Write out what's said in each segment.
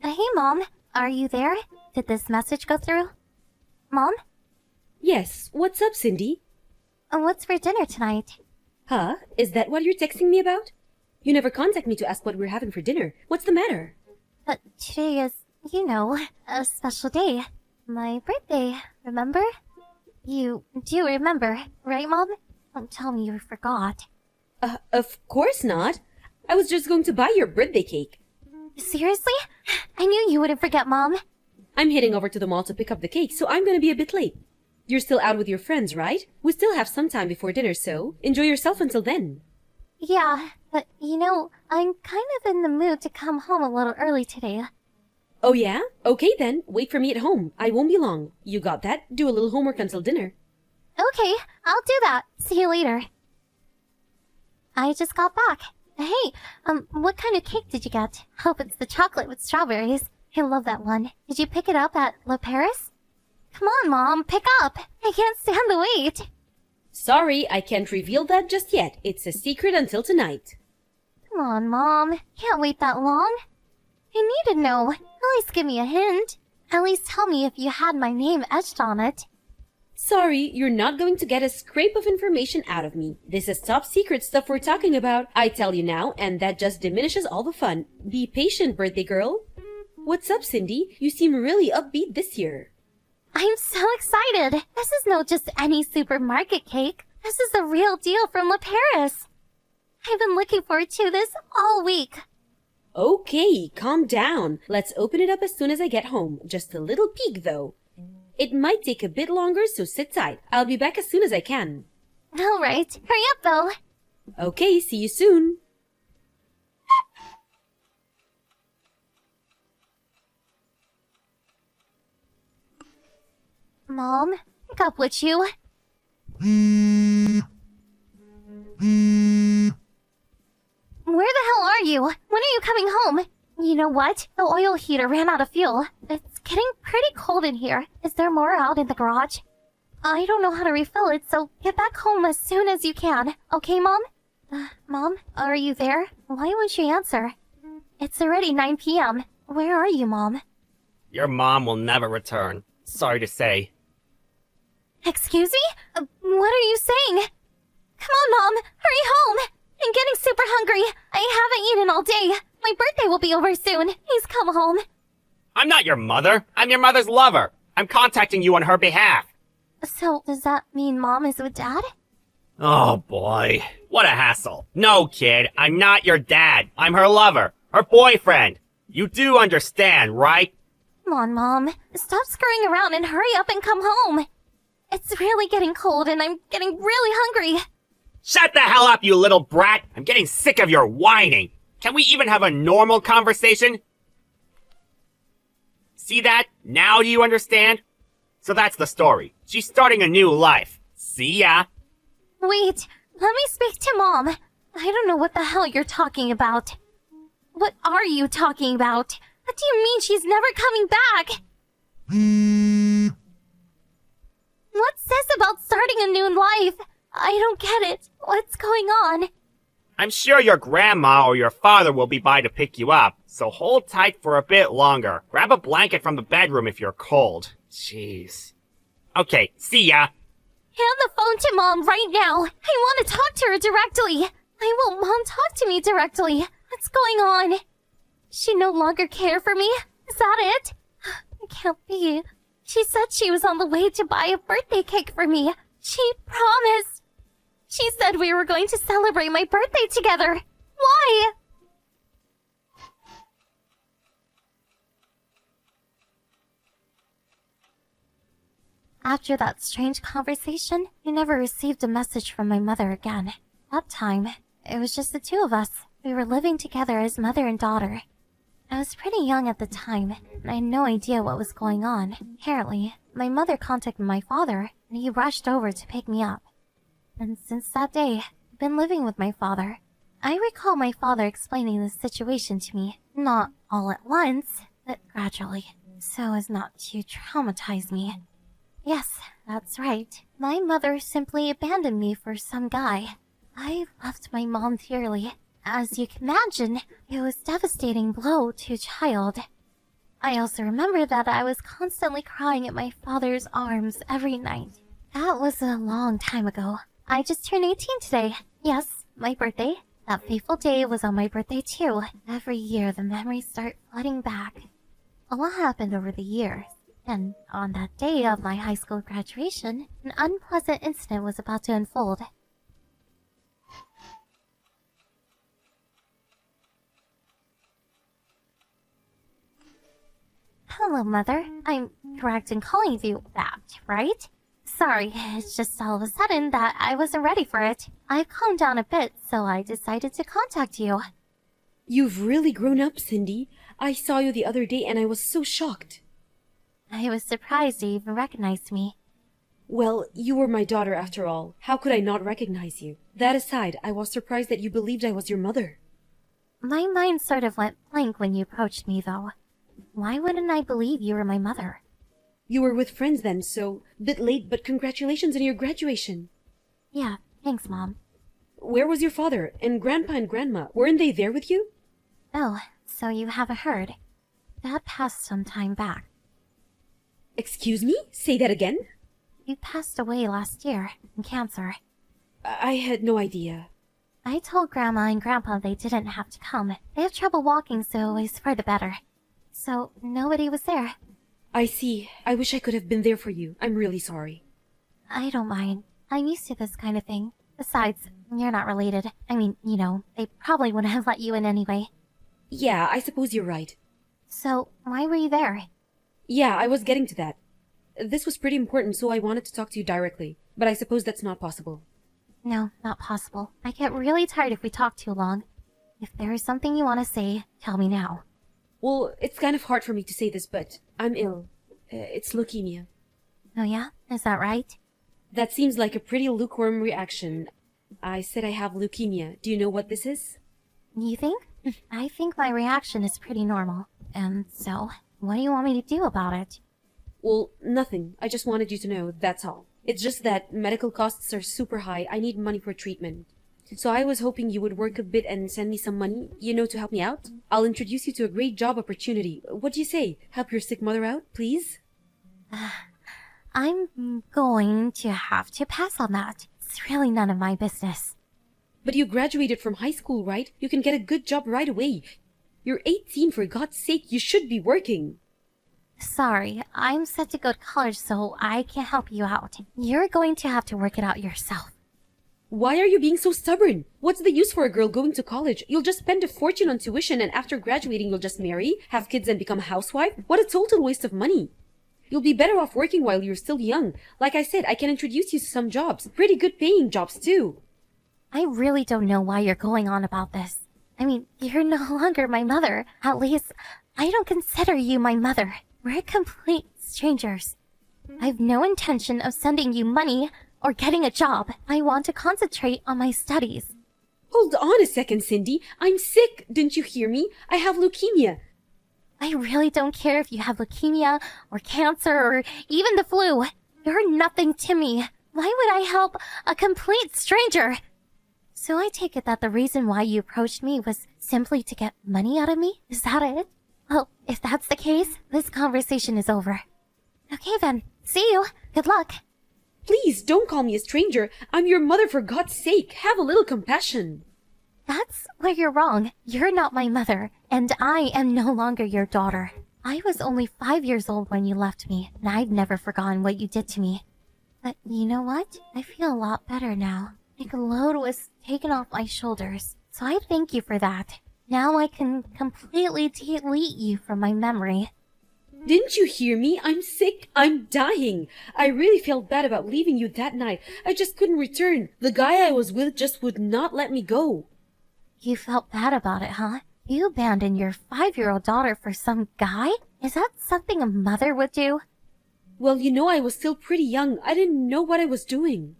Hey, Mom. Are you there? Did this message go through? Mom? Yes, what's up, Cindy? What's for dinner tonight? Huh? Is that what you're texting me about? You never contact me to ask what we're having for dinner. What's the matter? Today is, a special day. My birthday, remember? You do remember, right, Mom? Don't tell me you forgot. Of course not. I was just going to buy your birthday cake. Seriously? I knew you wouldn't forget, Mom. I'm heading over to the mall to pick up the cake, so I'm gonna be a bit late. You're still out with your friends, right? We still have some time before dinner, so enjoy yourself until then. Yeah, but I'm kind of in the mood to come home a little early today. Oh yeah? Okay then, wait for me at home. I won't be long. You got that? Do a little homework until dinner. Okay, I'll do that. See you later. I just got back. Hey, what kind of cake did you get? Hope it's the chocolate with strawberries. I love that one. Did you pick it up at Le Paris? Come on, Mom, pick up. I can't stand the wait. Sorry, I can't reveal that just yet. It's a secret until tonight. Come on, Mom. Can't wait that long. I need to know. At least give me a hint. At least tell me if you had my name etched on it. Sorry, you're not going to get a scrape of information out of me. This is top secret stuff we're talking about. I tell you now, and that just diminishes all the fun. Be patient, birthday girl. What's up, Cindy? You seem really upbeat this year. I'm so excited. This is not just any supermarket cake. This is the real deal from Le Paris. I've been looking forward to this all week. Okay, calm down. Let's open it up as soon as I get home. Just a little peek, though. It might take a bit longer, so sit tight. I'll be back as soon as I can. All right. Hurry up, though. Okay, see you soon. Mom, pick up, would you? Where the hell are you? When are you coming home? You know what? The oil heater ran out of fuel. It's getting pretty cold in here. Is there more out in the garage? I don't know how to refill it, so get back home as soon as you can. Okay, Mom? Mom, are you there? Why won't you answer? It's already 9 p.m. Where are you, Mom? Your mom will never return. Sorry to say. Excuse me? What are you saying? Come on, Mom! Hurry home! I'm getting super hungry. I haven't eaten all day. My birthday will be over soon. Please come home. I'm not your mother. I'm your mother's lover. I'm contacting you on her behalf. So, does that mean Mom is with Dad? Oh boy. What a hassle. No, kid. I'm not your dad. I'm her lover. Her boyfriend. You do understand, right? Come on, Mom. Stop screwing around and hurry up and come home. It's really getting cold and I'm getting really hungry. Shut the hell up, you little brat! I'm getting sick of your whining. Can we even have a normal conversation? See that? Now do you understand? So that's the story. She's starting a new life. See ya. Wait, let me speak to Mom. I don't know what the hell you're talking about. What are you talking about? What do you mean she's never coming back? What's this about starting a new life? I don't get it. What's going on? I'm sure your grandma or your father will be by to pick you up, so hold tight for a bit longer. Grab a blanket from the bedroom if you're cold. Jeez. Okay, see ya. Hand the phone to Mom right now. I want to talk to her directly. I want Mom talk to me directly. What's going on? She no longer care for me? Is that it? It can't be. She said she was on the way to buy a birthday cake for me. She promised. She said we were going to celebrate my birthday together. Why? After that strange conversation, I never received a message from my mother again. That time, it was just the two of us. We were living together as mother and daughter. I was pretty young at the time, and I had no idea what was going on. Apparently, my mother contacted my father, and he rushed over to pick me up. And since that day, I've been living with my father. I recall my father explaining the situation to me, not all at once, but gradually, so as not to traumatize me. Yes, that's right. My mother simply abandoned me for some guy. I loved my mom dearly. As you can imagine, it was a devastating blow to a child. I also remember that I was constantly crying in my father's arms every night. That was a long time ago. I just turned 18 today. Yes, my birthday. That fateful day was on my birthday too. Every year the memories start flooding back. A lot happened over the years. And on that day of my high school graduation, an unpleasant incident was about to unfold. Hello, Mother. I'm correct in calling you that, right? Sorry, it's just all of a sudden that I wasn't ready for it. I've calmed down a bit, so I decided to contact you. You've really grown up, Cindy. I saw you the other day and I was so shocked. I was surprised you even recognized me. Well, you were my daughter after all. How could I not recognize you? That aside, I was surprised that you believed I was your mother. My mind sort of went blank when you approached me, though. Why wouldn't I believe you were my mother? You were with friends then, so bit late, but congratulations on your graduation. Yeah, thanks, Mom. Where was your father and Grandpa and Grandma? Weren't they there with you? Oh, so you haven't heard. Dad passed some time back. Excuse me? Say that again? He passed away last year, from cancer. I had no idea. I told Grandma and Grandpa they didn't have to come. They have trouble walking, so it was for the better. So, nobody was there. I see. I wish I could have been there for you. I'm really sorry. I don't mind. I'm used to this kind of thing. Besides, you're not related. I mean, you know, they probably wouldn't have let you in anyway. Yeah, I suppose you're right. So, why were you there? Yeah, I was getting to that. This was pretty important, so I wanted to talk to you directly. But I suppose that's not possible. No, not possible. I get really tired if we talk too long. If there is something you want to say, tell me now. Well, it's kind of hard for me to say this, but I'm ill. It's leukemia. Oh yeah? Is that right? That seems like a pretty lukewarm reaction. I said I have leukemia. Do you know what this is? You think? I think my reaction is pretty normal. And so, what do you want me to do about it? Well, nothing. I just wanted you to know, that's all. It's just that medical costs are super high. I need money for treatment. So I was hoping you would work a bit and send me some money, to help me out. I'll introduce you to a great job opportunity. What do you say? Help your sick mother out, please? I'm going to have to pass on that. It's really none of my business. But you graduated from high school, right? You can get a good job right away. You're 18, for God's sake. You should be working. Sorry, I'm set to go to college, so I can't help you out. You're going to have to work it out yourself. Why are you being so stubborn? What's the use for a girl going to college? You'll just spend a fortune on tuition, and after graduating you'll just marry, have kids, and become a housewife? What a total waste of money. You'll be better off working while you're still young. Like I said, I can introduce you to some jobs. Pretty good paying jobs, too. I really don't know why you're going on about this. I mean, you're no longer my mother. At least, I don't consider you my mother. We're complete strangers. I've no intention of sending you money or getting a job. I want to concentrate on my studies. Hold on a second, Cindy. I'm sick. Didn't you hear me? I have leukemia. I really don't care if you have leukemia or cancer or even the flu. You're nothing to me. Why would I help a complete stranger? So I take it that the reason why you approached me was simply to get money out of me? Is that it? Well, if that's the case, this conversation is over. Okay then, see you. Good luck. Please, don't call me a stranger. I'm your mother, for God's sake. Have a little compassion. That's where you're wrong. You're not my mother, and I am no longer your daughter. I was only 5 years old when you left me, and I've never forgotten what you did to me. But you know what? I feel a lot better now. Like a load was taken off my shoulders, so I thank you for that. Now I can completely delete you from my memory. Didn't you hear me? I'm sick. I'm dying. I really felt bad about leaving you that night. I just couldn't return. The guy I was with just would not let me go. You felt bad about it, huh? You abandoned your 5-year-old daughter for some guy? Is that something a mother would do? Well, I was still pretty young. I didn't know what I was doing.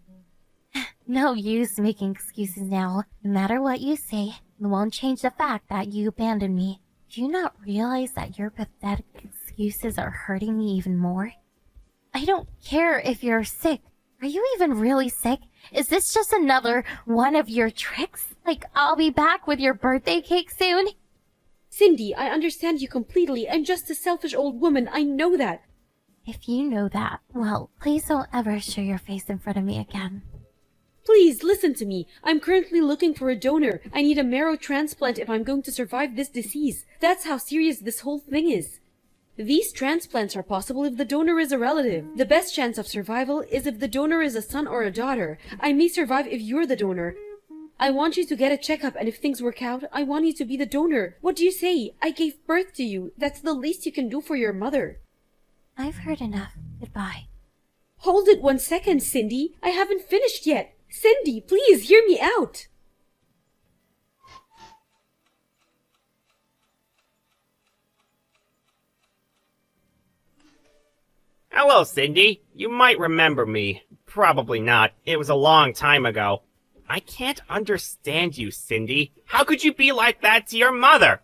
No use making excuses now. No matter what you say, it won't change the fact that you abandoned me. Do you not realize that your pathetic excuses are hurting me even more? I don't care if you're sick. Are you even really sick? Is this just another one of your tricks? Like, I'll be back with your birthday cake soon? Cindy, I understand you completely. I'm just a selfish old woman. I know that. If you know that, well, please don't ever show your face in front of me again. Please, listen to me. I'm currently looking for a donor. I need a marrow transplant if I'm going to survive this disease. That's how serious this whole thing is. These transplants are possible if the donor is a relative. The best chance of survival is if the donor is a son or a daughter. I may survive if you're the donor. I want you to get a checkup, and if things work out, I want you to be the donor. What do you say? I gave birth to you. That's the least you can do for your mother. I've heard enough. Goodbye. Hold it 1 second, Cindy. I haven't finished yet. Cindy, please hear me out. Hello, Cindy. You might remember me. Probably not. It was a long time ago. I can't understand you, Cindy. How could you be like that to your mother?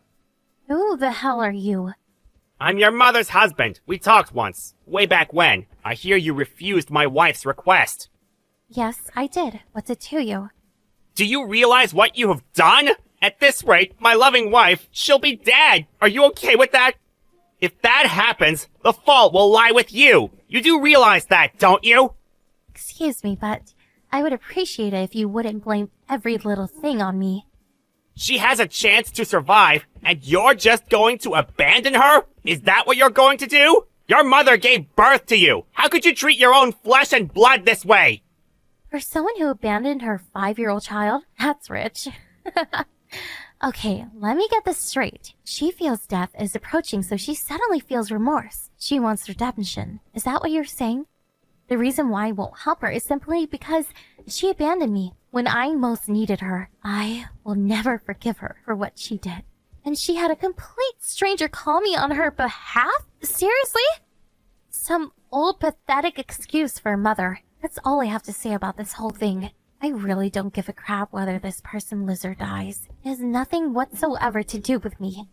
Who the hell are you? I'm your mother's husband. We talked once. Way back when. I hear you refused my wife's request. Yes, I did. What's it to you? Do you realize what you have done? At this rate, my loving wife, she'll be dead. Are you okay with that? If that happens, the fault will lie with you. You do realize that, don't you? Excuse me, but I would appreciate it if you wouldn't blame every little thing on me. She has a chance to survive, and you're just going to abandon her? Is that what you're going to do? Your mother gave birth to you. How could you treat your own flesh and blood this way? For someone who abandoned her 5-year-old child, that's rich. Okay, let me get this straight. She feels death is approaching, so she suddenly feels remorse. She wants redemption. Is that what you're saying? The reason why I won't help her is simply because she abandoned me when I most needed her. I will never forgive her for what she did. And she had a complete stranger call me on her behalf? Seriously? Some old pathetic excuse for a mother. That's all I have to say about this whole thing. I really don't give a crap whether this person lives or dies. It has nothing whatsoever to do with me.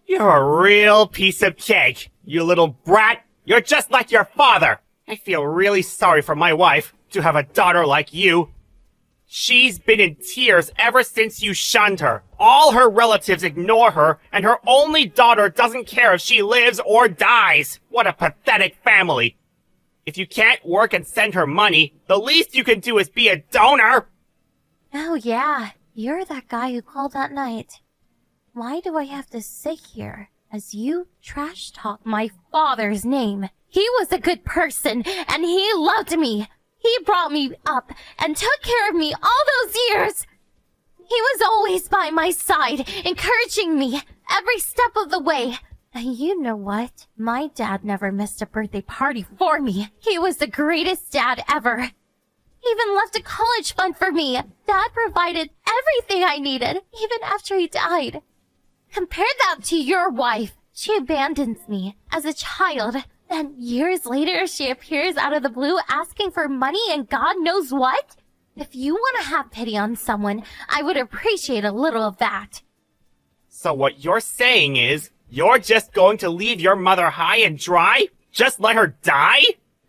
You're a real piece of cake, you little brat. You're just like your father. I feel really sorry for my wife to have a daughter like you. She's been in tears ever since you shunned her. All her relatives ignore her, and her only daughter doesn't care if she lives or dies. What a pathetic family. If you can't work and send her money, the least you can do is be a donor. Oh yeah, you're that guy who called that night. Why do I have to sit here as you trash talk my father's name? He was a good person, and he loved me. He brought me up and took care of me all those years. He was always by my side, encouraging me every step of the way. And you know what? My dad never missed a birthday party for me. He was the greatest dad ever. He even left a college fund for me. Dad provided everything I needed, even after he died. Compare that to your wife. She abandons me as a child. Then years later, she appears out of the blue asking for money and God knows what? If you want to have pity on someone, I would appreciate a little of that. So what you're saying is, you're just going to leave your mother high and dry? Just let her die?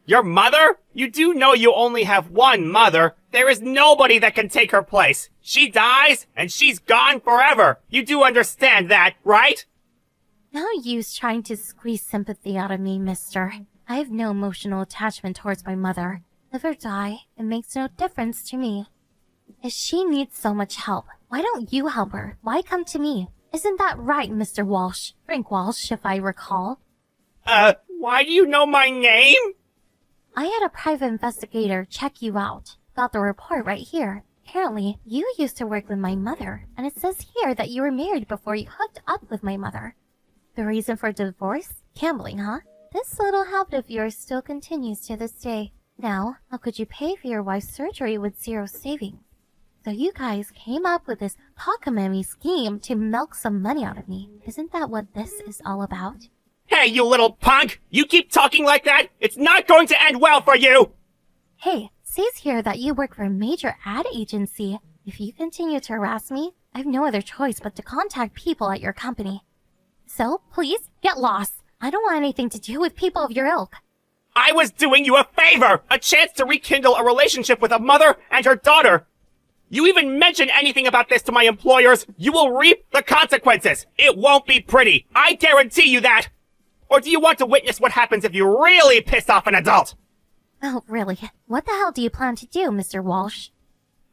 Your mother? You do know you only have one mother. There is nobody that can take her place. She dies, and she's gone forever. You do understand that, right? No use trying to squeeze sympathy out of me, mister. I have no emotional attachment towards my mother. Live or die, it makes no difference to me. If she needs so much help, why don't you help her? Why come to me? Isn't that right, Mr. Walsh? Frank Walsh, if I recall. Why do you know my name? I had a private investigator check you out. Got the report right here. Apparently, you used to work with my mother, and it says here that you were married before you hooked up with my mother. The reason for divorce? Gambling, huh? This little habit of yours still continues to this day. Now, how could you pay for your wife's surgery with zero savings? So you guys came up with this cockamamie scheme to milk some money out of me. Isn't that what this is all about? Hey, you little punk! You keep talking like that, it's not going to end well for you! Hey, it says here that you work for a major ad agency. If you continue to harass me, I have no other choice but to contact people at your company. So, please, get lost. I don't want anything to do with people of your ilk. I was doing you a favor! A chance to rekindle a relationship with a mother and her daughter! You even mention anything about this to my employers, you will reap the consequences. It won't be pretty. I guarantee you that. Or do you want to witness what happens if you really piss off an adult? Oh, really? What the hell do you plan to do, Mr. Walsh?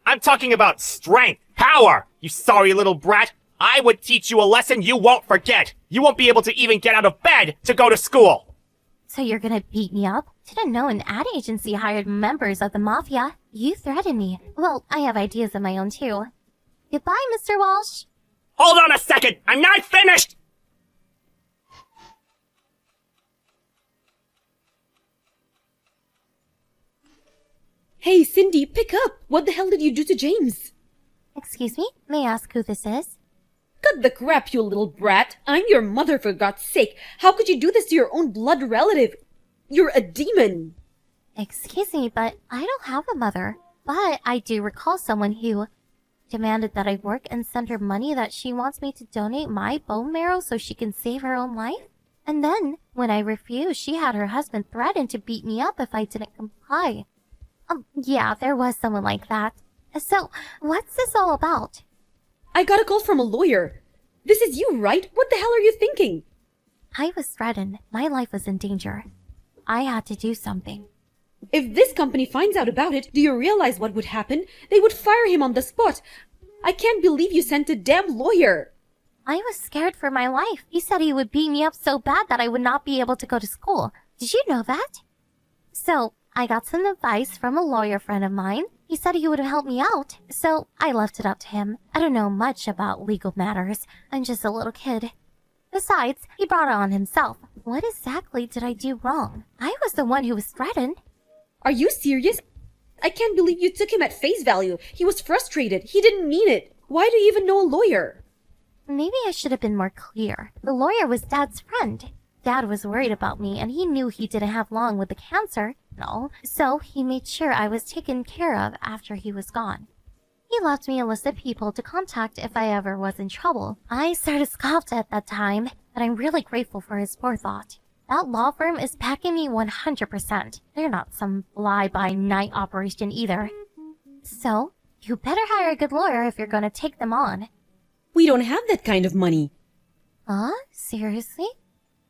I'm talking about strength, power. You sorry little brat. I would teach you a lesson you won't forget. You won't be able to even get out of bed to go to school. So you're gonna beat me up? Didn't know an ad agency hired members of the mafia. You threatened me. Well, I have ideas of my own too. Goodbye, Mr. Walsh. Hold on a second. I'm not finished. Hey, Cindy, pick up! What the hell did you do to James? Excuse me? May I ask who this is? Cut the crap, you little brat! I'm your mother, for God's sake! How could you do this to your own blood relative? You're a demon! Excuse me, but I don't have a mother. But I do recall someone who demanded that I work and send her money that she wants me to donate my bone marrow so she can save her own life. And then, when I refused, she had her husband threaten to beat me up if I didn't comply. Yeah, there was someone like that. So, what's this all about? I got a call from a lawyer. This is you, right? What the hell are you thinking? I was threatened. My life was in danger. I had to do something. If this company finds out about it, do you realize what would happen? They would fire him on the spot. I can't believe you sent a damn lawyer. I was scared for my life. He said he would beat me up so bad that I would not be able to go to school. Did you know that? So, I got some advice from a lawyer friend of mine. He said he would help me out, so I left it up to him. I don't know much about legal matters. I'm just a little kid. Besides, he brought it on himself. What exactly did I do wrong? I was the one who was threatened. Are you serious? I can't believe you took him at face value. He was frustrated. He didn't mean it. Why do you even know a lawyer? Maybe I should have been more clear. The lawyer was Dad's friend. Dad was worried about me, and he knew he didn't have long with the cancer and all, so he made sure I was taken care of after he was gone. He left me a list of people to contact if I ever was in trouble. I sort of scoffed at that time, but I'm really grateful for his forethought. That law firm is backing me 100%. They're not some fly-by-night operation either. So, you better hire a good lawyer if you're gonna take them on. We don't have that kind of money. Huh? Seriously?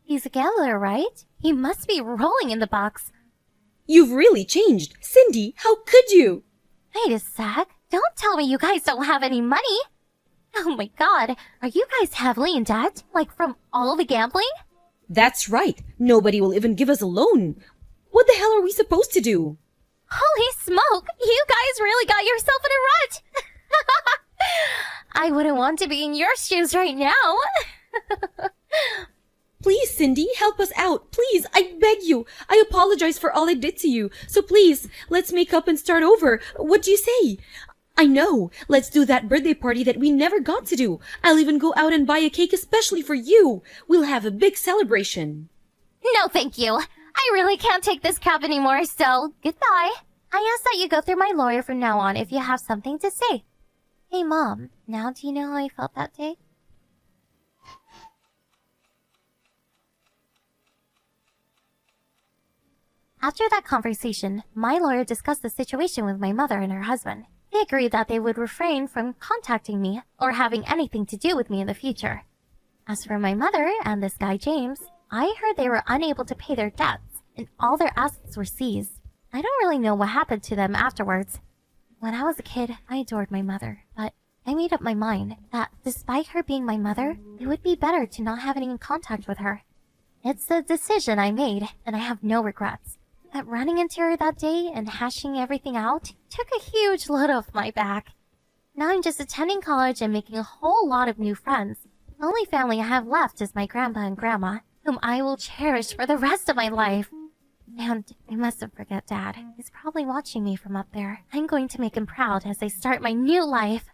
He's a gambler, right? He must be rolling in the bucks. You've really changed. Cindy, how could you? Wait a sec. Don't tell me you guys don't have any money. Oh my god. Are you guys heavily in debt? Like from all the gambling? That's right. Nobody will even give us a loan. What the hell are we supposed to do? Holy smoke. You guys really got yourself in a rut. I wouldn't want to be in your shoes right now. Please, Cindy, help us out. Please, I beg you. I apologize for all I did to you. So please, let's make up and start over. What do you say? I know. Let's do that birthday party that we never got to do. I'll even go out and buy a cake especially for you. We'll have a big celebration. No, thank you. I really can't take this crap anymore, so goodbye. I ask that you go through my lawyer from now on if you have something to say. Hey, Mom, now do you know how I felt that day? After that conversation, my lawyer discussed the situation with my mother and her husband. They agreed that they would refrain from contacting me or having anything to do with me in the future. As for my mother and this guy James, I heard they were unable to pay their debts and all their assets were seized. I don't really know what happened to them afterwards. When I was a kid, I adored my mother, but I made up my mind that despite her being my mother, it would be better to not have any contact with her. It's a decision I made, and I have no regrets. But running into her that day and hashing everything out took a huge load off my back. Now I'm just attending college and making a whole lot of new friends. The only family I have left is my grandpa and grandma, whom I will cherish for the rest of my life. And I mustn't forget Dad. He's probably watching me from up there. I'm going to make him proud as I start my new life.